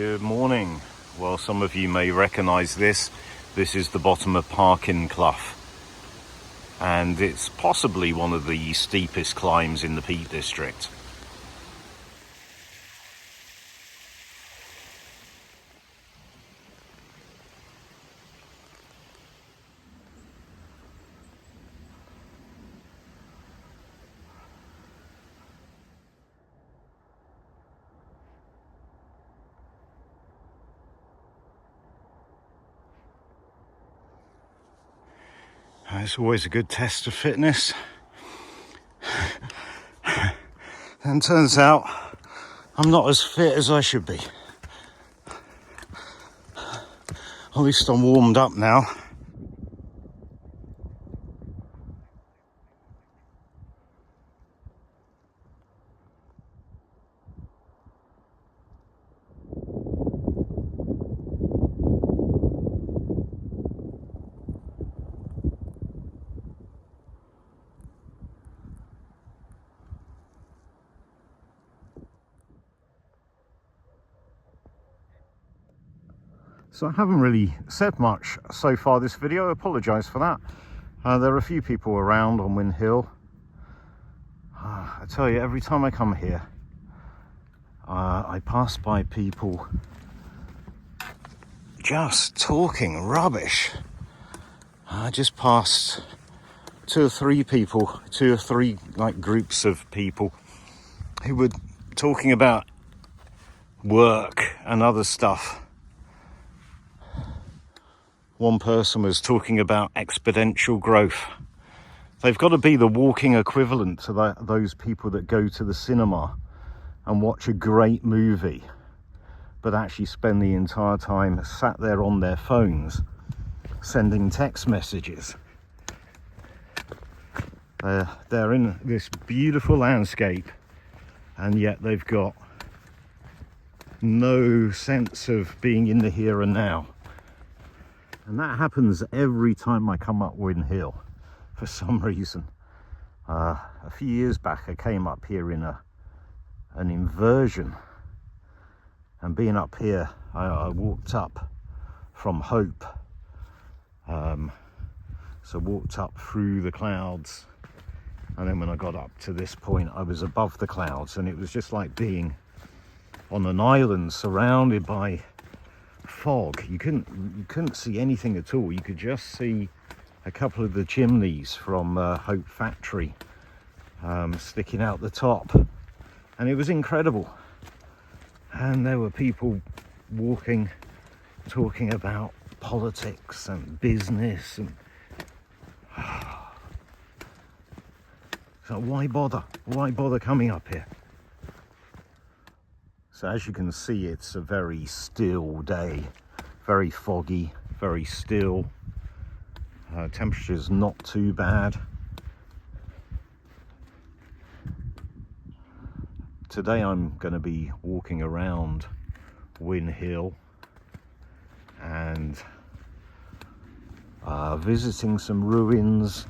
Good morning. Well, some of you may recognise this. This is the bottom of Parkin Clough, and it's possibly one of the steepest climbs in the Peak District. It's always a good test of fitness. And turns out I'm not as fit as I should be. At least I'm warmed up now. So I haven't really said much so far this video. I apologise for that. There are a few people around on Win Hill. I tell you, every time I come here, I pass by people just talking rubbish. I just passed two or three like groups of people who were talking about work and other stuff. One person was talking about exponential growth. They've got to be the walking equivalent to those people that go to the cinema and watch a great movie, but actually spend the entire time sat there on their phones, sending text messages. They're in this beautiful landscape, and yet they've got no sense of being in the here and now. And that happens every time I come up Win Hill for some reason. A few years back I came up here in an inversion, and being up here I walked up from Hope, so walked up through the clouds, and then when I got up to this point I was above the clouds, and it was just like being on an island surrounded by fog. You couldn't see anything at all. You could just see a couple of the chimneys from Hope Factory sticking out the top, and it was incredible. And there were people walking, talking about politics and business, and so why bother coming up here? So as you can see, it's a very still day, very foggy, very still. Temperature's not too bad. Today I'm going to be walking around Win Hill and visiting some ruins,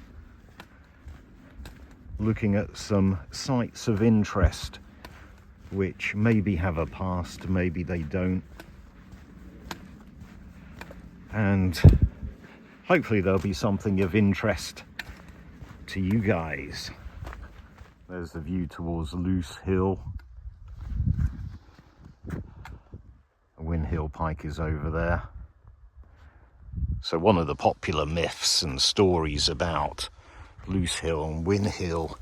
looking at some sites of interest which maybe have a past, maybe they don't, and hopefully there'll be something of interest to you guys. There's the view towards Loose Hill. Win Hill Pike is over there. So one of the popular myths and stories about Loose Hill and Win Hill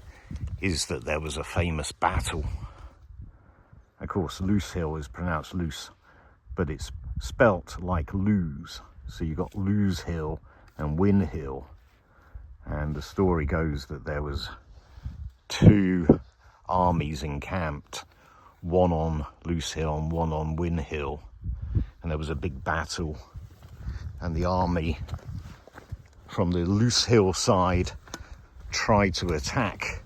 is that there was a famous battle. Of course, Loose Hill is pronounced loose, but it's spelt like lose. So you got Lose Hill and Win Hill. And the story goes that there was two armies encamped, one on Loose Hill and one on Win Hill. And there was a big battle. And the army from the Loose Hill side tried to attack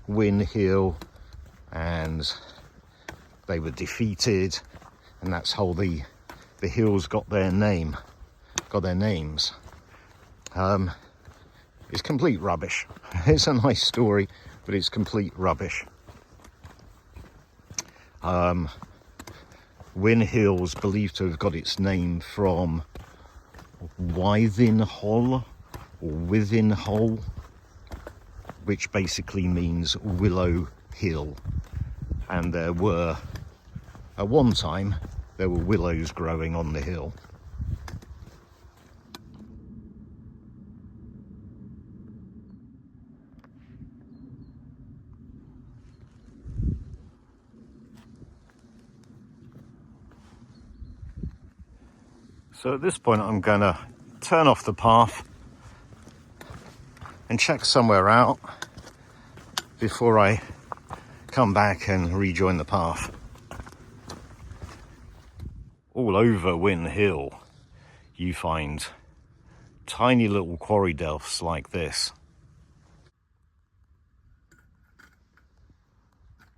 Win Hill, and they were defeated, and that's how the hills got their names. It's complete rubbish. It's a nice story, but it's complete rubbish. Win Hill's believed to have got its name from Within Hole or Within Hole, which basically means Willow Hill. And there were, at one time, there were willows growing on the hill. So at this point I'm going to turn off the path and check somewhere out before I come back and rejoin the path. All over Win Hill you find tiny little quarry delphs like this.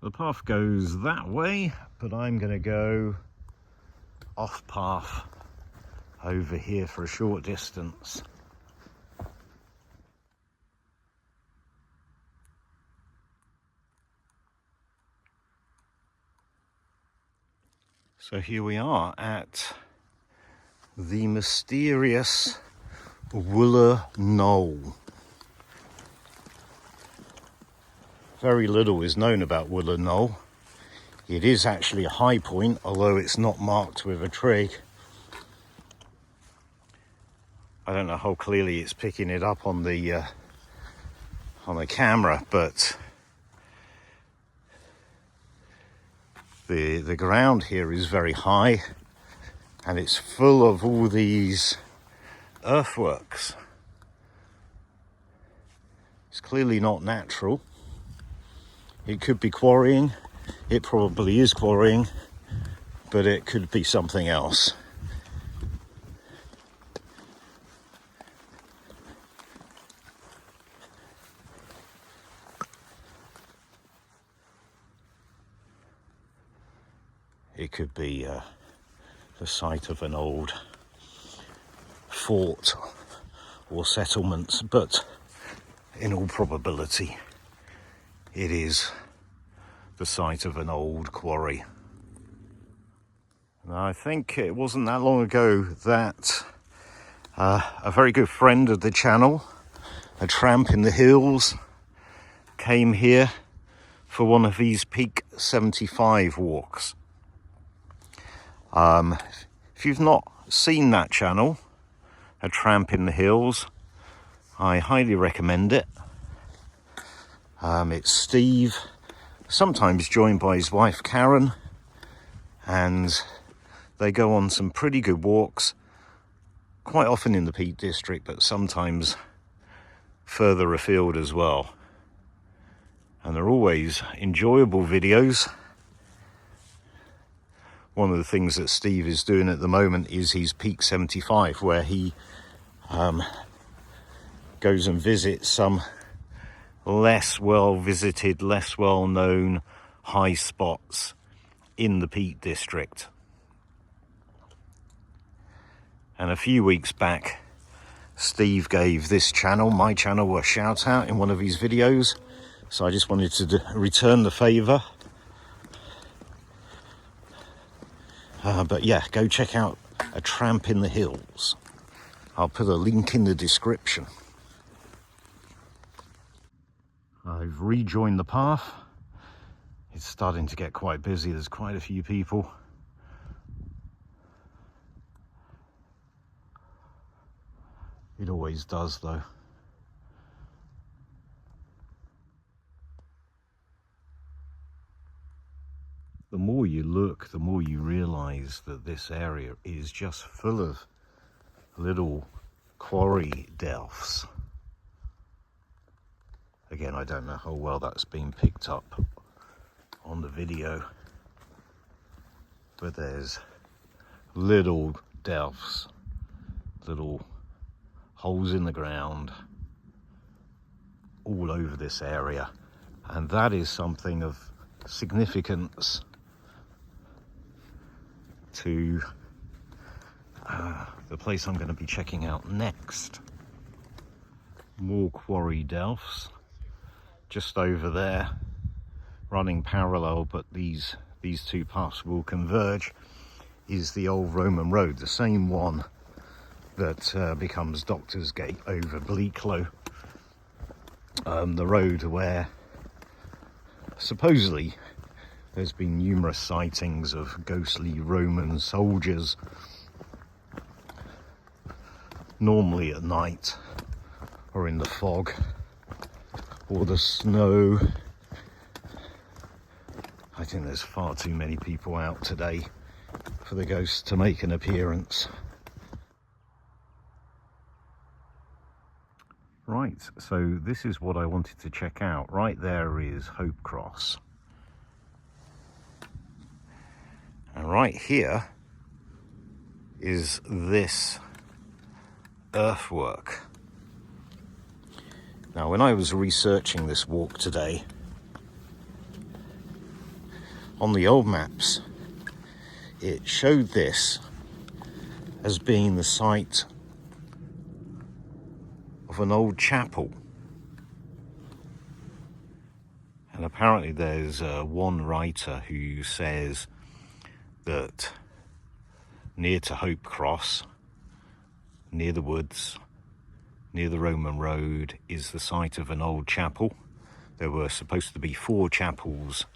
The path goes that way, but I'm going to go off path over here for a short distance. So here we are at the mysterious Wooler Knoll. Very little is known about Wooler Knoll. It is actually a high point, although it's not marked with a trig. I don't know how clearly it's picking it up on the camera, but the ground here is very high, and it's full of all these earthworks. It's clearly not natural. It could be quarrying. It probably is quarrying, but it could be something else. It could be the site of an old fort or settlement, but in all probability it is the site of an old quarry. And I think it wasn't that long ago that a very good friend of the channel, a tramp in the hills, came here for one of these Peak 75 walks. If you've not seen that channel, A Tramp in the Hills, I highly recommend it. It's Steve, sometimes joined by his wife Karen, and they go on some pretty good walks, quite often in the Peak District, but sometimes further afield as well. And they're always enjoyable videos. One of the things that Steve is doing at the moment is his Peak 75, where he goes and visits some less well visited, less well known high spots in the Peak District. And a few weeks back, Steve gave this channel, my channel, a shout out in one of his videos. So I just wanted to return the favour. But yeah, go check out A Tramp in the Hills. I'll put a link in the description. I've rejoined the path. It's starting to get quite busy. There's quite a few people. It always does, though. The more you look, the more you realise that this area is just full of little quarry delphs. Again, I don't know how well that's been picked up on the video, but there's little delphs, little holes in the ground all over this area, and that is something of significance to the place I'm going to be checking out next. More quarry delphs just over there, running parallel, but these two paths will converge. is the old Roman road, the same one that becomes Doctor's Gate over Bleaklow. The road where supposedly there's been numerous sightings of ghostly Roman soldiers, normally at night or in the fog or the snow. I think there's far too many people out today for the ghosts to make an appearance. Right, so this is what I wanted to check out. Right there is Hope Cross. And right here is this earthwork. Now, when I was researching this walk today, on the old maps, it showed this as being the site of an old chapel. And apparently there's one writer who says that near to Hope Cross, near the woods, near the Roman road, is the site of an old chapel. There were supposed to be 4 chapels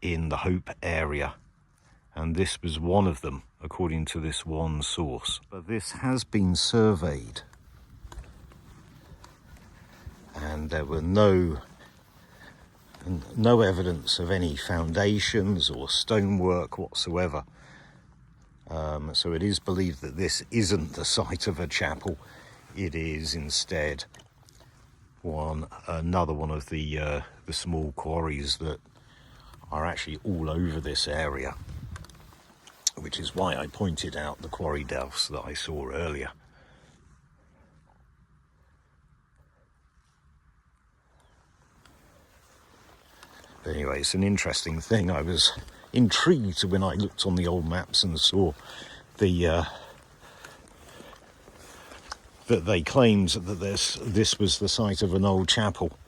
in the Hope area, and this was one of them, according to this one source. But this has been surveyed, and there were no evidence of any foundations or stonework whatsoever. So it is believed that this isn't the site of a chapel. It is instead another one of the small quarries that are actually all over this area, which is why I pointed out the quarry delves that I saw earlier. But anyway, it's an interesting thing. I was intrigued when I looked on the old maps and saw that they claimed that this was the site of an old chapel.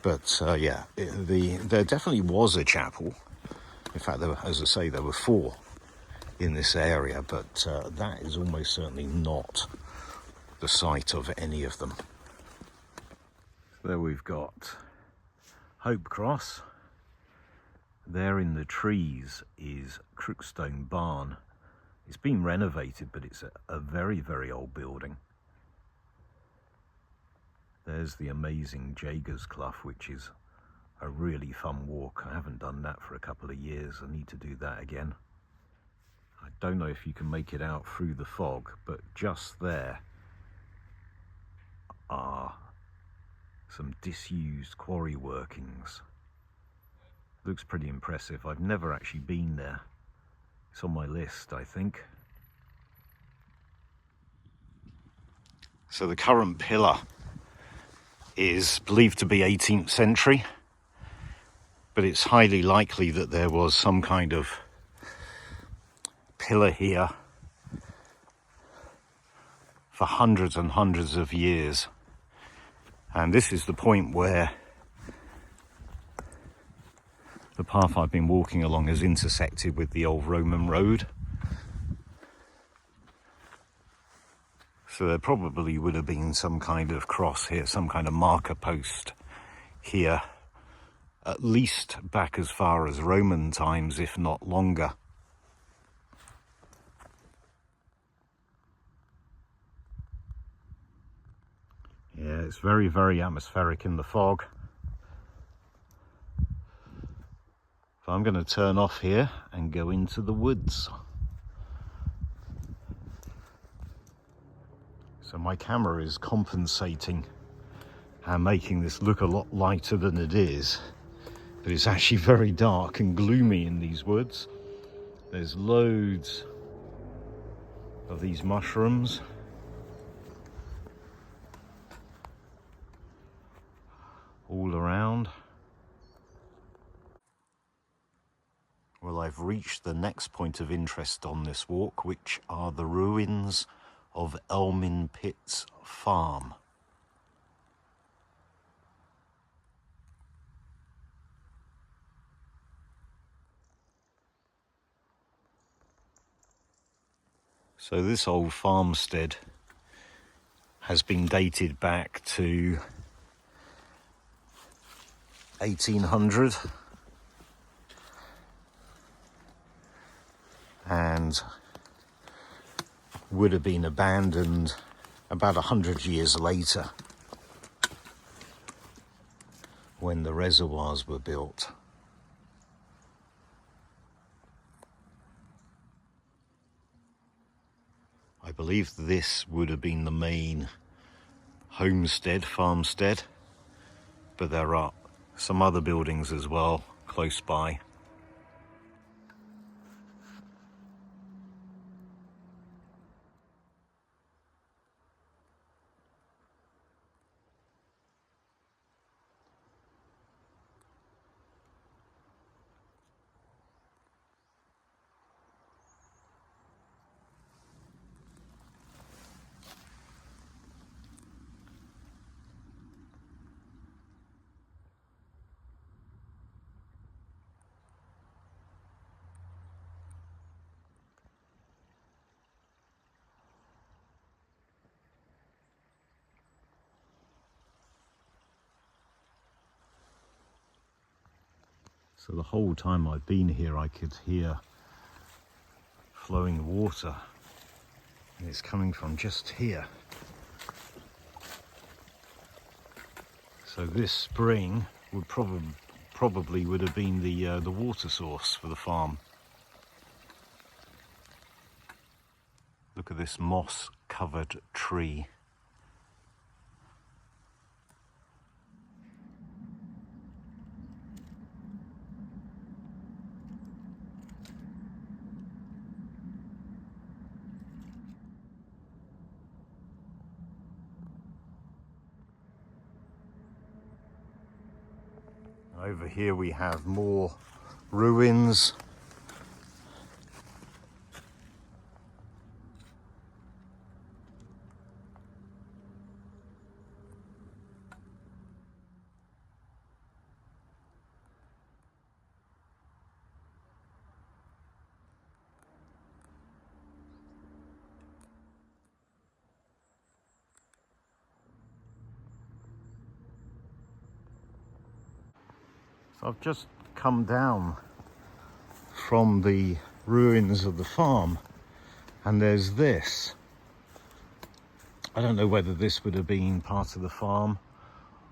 But yeah, there definitely was a chapel. In fact, as I say, there were 4 in this area, but that is almost certainly not the site of any of them. There we've got Hope Cross. There in the trees is Crookstone Barn. It's been renovated, but it's a very, very old building. There's the amazing Jaggers Clough, which is a really fun walk. I haven't done that for a couple of years. I need to do that again. I don't know if you can make it out through the fog, but just there are some disused quarry workings. Looks pretty impressive. I've never actually been there. It's on my list, I think. So the current pillar is believed to be 18th century, but it's highly likely that there was some kind of pillar here for hundreds and hundreds of years. And this is the point where the path I've been walking along has intersected with the old Roman road. So there probably would have been some kind of cross here, some kind of marker post here, at least back as far as Roman times, if not longer. Yeah, it's very, very atmospheric in the fog. So I'm going to turn off here and go into the woods. So my camera is compensating and making this look a lot lighter than it is. But it's actually very dark and gloomy in these woods. There's loads of these mushrooms. All around. Well, I've reached the next point of interest on this walk, which are the ruins of Elmin Pit's farm. So this old farmstead has been dated back to 1800 and would have been abandoned about 100 years later when the reservoirs were built. I believe this would have been the main homestead, farmstead, but there are some other buildings as well close by. So the whole time I've been here, I could hear flowing water, and it's coming from just here. So this spring would probably would have been the water source for the farm. Look at this moss-covered tree. Over here we have more ruins. So I've just come down from the ruins of the farm, and there's this. I don't know whether this would have been part of the farm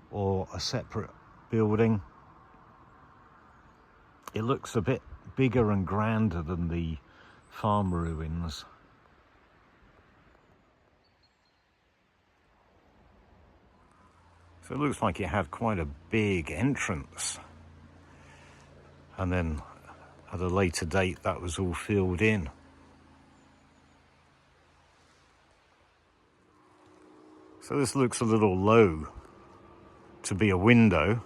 or a separate building. It looks a bit bigger and grander than the farm ruins. So it looks like it had quite a big entrance. And then at a later date that was all filled in. So this looks a little low to be a window,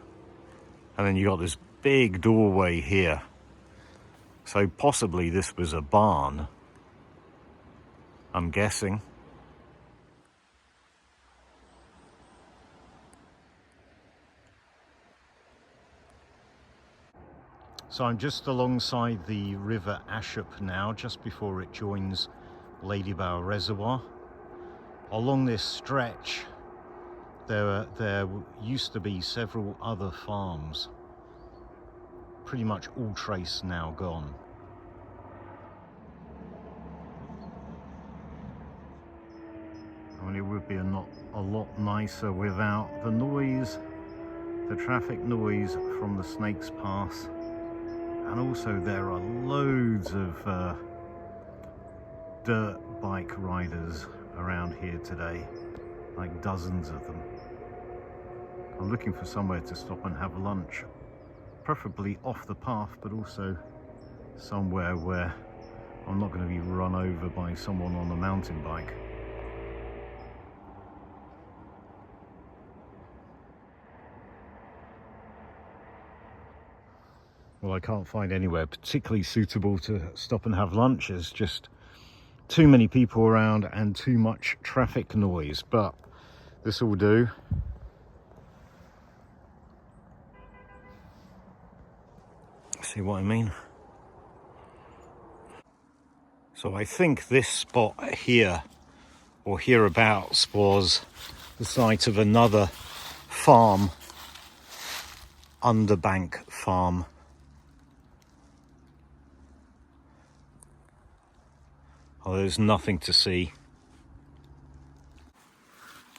and then you got this big doorway here. So possibly this was a barn, I'm guessing. So I'm just alongside the river Ashopton now, just before it joins Ladybower Reservoir. Along this stretch, there used to be several other farms. Pretty much all trace now gone. I mean, it would be a lot nicer without the noise, the traffic noise from the Snake's Pass. And also there are loads of dirt bike riders around here today, like dozens of them. I'm looking for somewhere to stop and have lunch, preferably off the path, but also somewhere where I'm not going to be run over by someone on a mountain bike. Well, I can't find anywhere particularly suitable to stop and have lunch. There's just too many people around and too much traffic noise, but this will do. See what I mean? So I think this spot here, or hereabouts, was the site of another farm, Underbank Farm. Oh, there's nothing to see.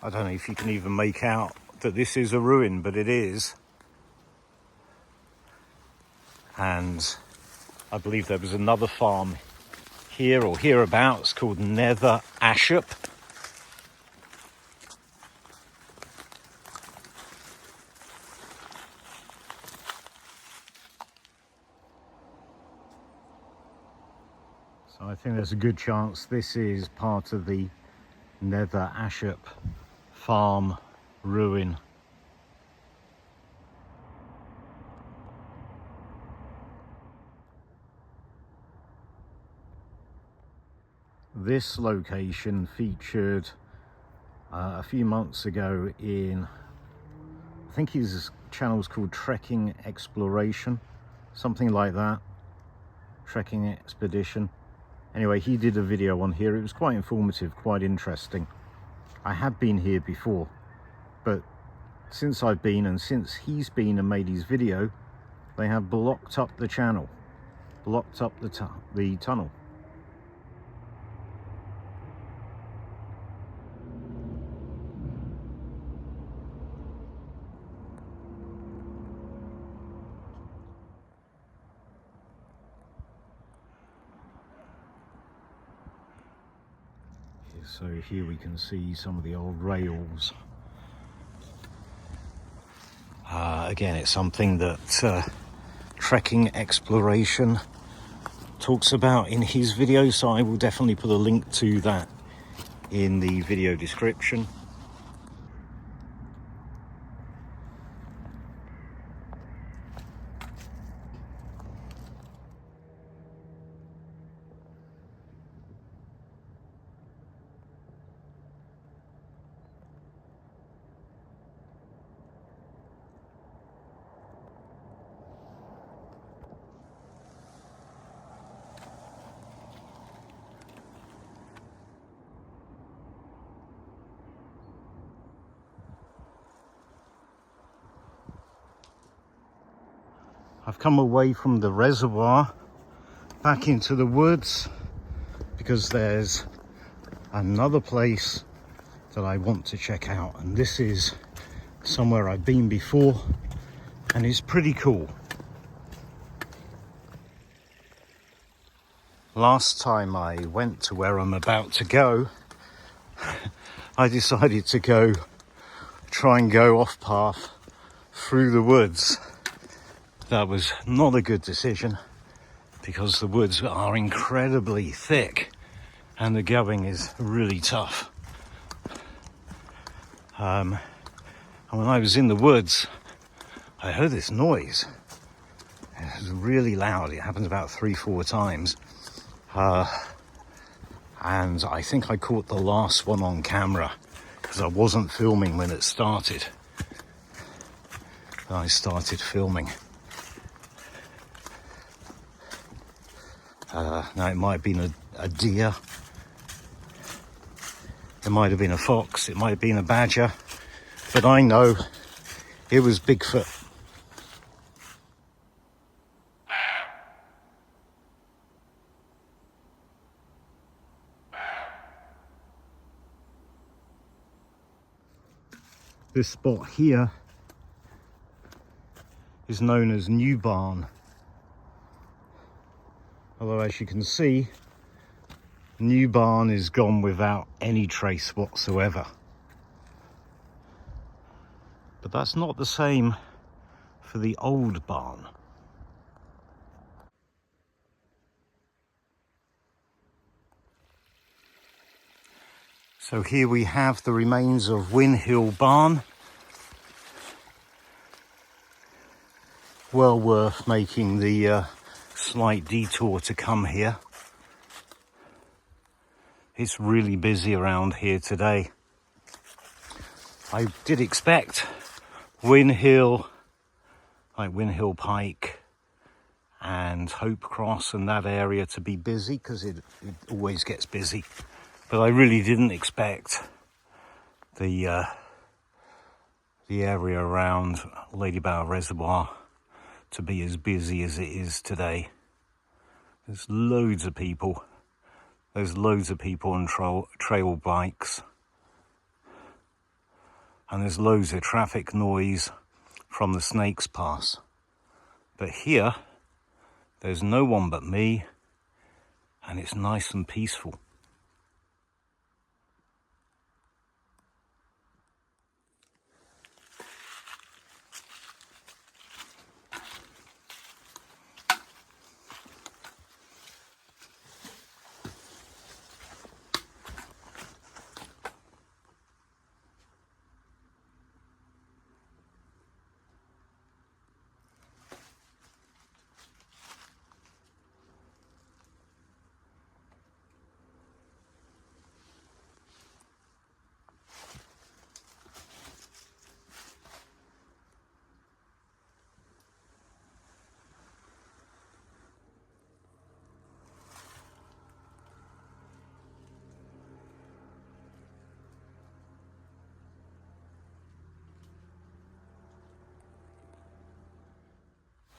I don't know if you can even make out that this is a ruin, but it is. And I believe there was another farm here or hereabouts called Nether Ashop. So I think there's a good chance this is part of the Nether Ashop farm ruin. This location featured a few months ago in, I think his channel's called Trekking Exploration, something like that, Trekking Expedition. Anyway, he did a video on here. It was quite informative, quite interesting. I have been here before, but since I've been and since he's been and made his video, they have blocked up the channel, blocked up the tunnel. So here we can see some of the old rails. Again, it's something that Trekking Exploration talks about in his video, so I will definitely put a link to that in the video description. I've come away from the reservoir back into the woods because there's another place that I want to check out, and this is somewhere I've been before and it's pretty cool. Last time I went to where I'm about to go, I decided to try and go off path through the woods. That was not a good decision because the woods are incredibly thick and the going is really tough. And when I was in the woods, I heard this noise. It was really loud. It happened about 3-4 times. And I think I caught the last one on camera because I wasn't filming when it started. I started filming. Now it might have been a deer, it might have been a fox, it might have been a badger, but I know it was Bigfoot. This spot here is known as New Barn. Although, as you can see, New Barn is gone without any trace whatsoever. But that's not the same for the old barn. So here we have the remains of Win Hill Barn. Well worth making the slight detour to come here. It's really busy around here today. I did expect Win Hill, like Win Hill Pike and Hope Cross and that area to be busy, because it always gets busy. But I really didn't expect the area around Ladybower Reservoir to be as busy as it is today. There's loads of people. There's loads of people on trail bikes. And there's loads of traffic noise from the Snakes Pass. But here, there's no one but me, and it's nice and peaceful.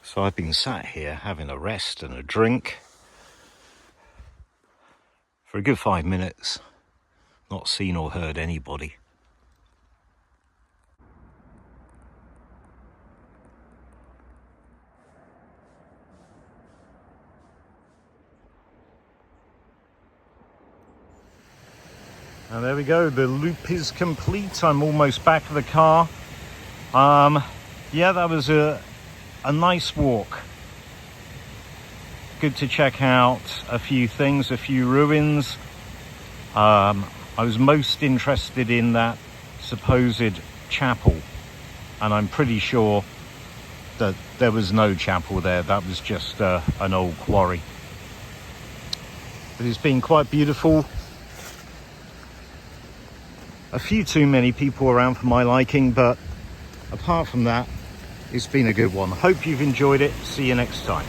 So I've been sat here having a rest and a drink for a good 5 minutes, not seen or heard anybody. And there we go, the loop is complete. I'm almost back of the car. Yeah, that was a nice walk. Good to check out a few things, a few ruins. I was most interested in that supposed chapel, and I'm pretty sure that there was no chapel there. That was just an old quarry. But it's been quite beautiful. A few too many people around for my liking, but apart from that, it's been a good one. Hope you've enjoyed it. See you next time.